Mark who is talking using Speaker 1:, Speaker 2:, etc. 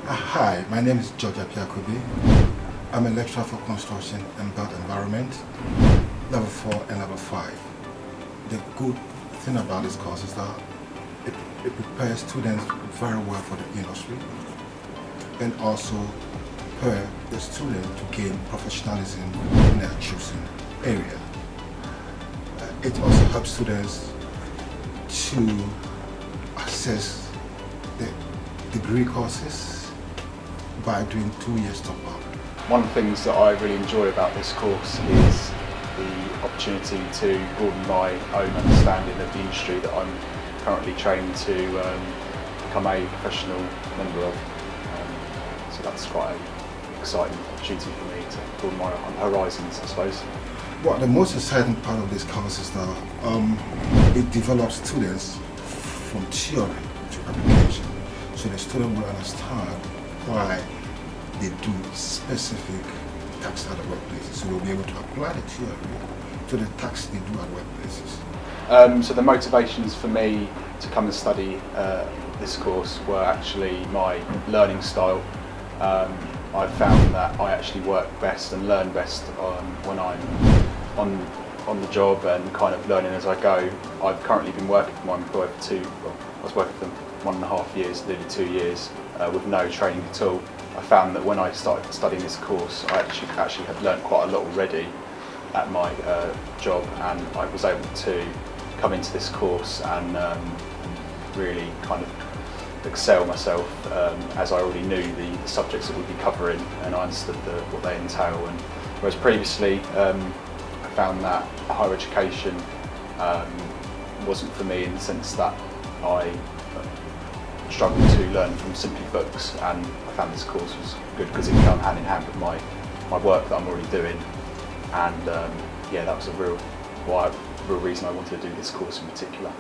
Speaker 1: Hi, my name is Apiah-Kubi. I'm a lecturer for construction and built environment, level 4 and level 5. The good thing about this course is that it prepares students very well for the industry and also prepare the student to gain professionalism in their choosing area. It also helps students to assess the degree courses by doing 2 years top up.
Speaker 2: One of the things that I really enjoy about this course is the opportunity to broaden my own understanding of the industry that I'm currently trained to become a professional member of. So that's quite an exciting opportunity for me to broaden my horizons, I suppose.
Speaker 1: Well, the most exciting part of this course is that it develops students from theory to application. So the student will understand why they do specific tasks at the workplaces. So they'll be able to apply the theory to the tasks they do at workplaces.
Speaker 2: So the motivations for me to come and study this course were actually my learning style. I found that I actually work best and learn best when I'm on the job and kind of learning as I go. I've currently been working for my employer for I was working for them 1.5 years, nearly 2 years, with no training at all. I found that when I started studying this course, I actually had learned quite a lot already at my job, and I was able to come into this course and really kind of excel myself as I already knew the subjects that we'd be covering and I understood what they entail. And whereas previously I found that higher education wasn't for me in the sense that I struggled to learn from simply books, and I found this course was good because it came hand in hand with my work that I'm already doing, and yeah, that was a real reason I wanted to do this course in particular.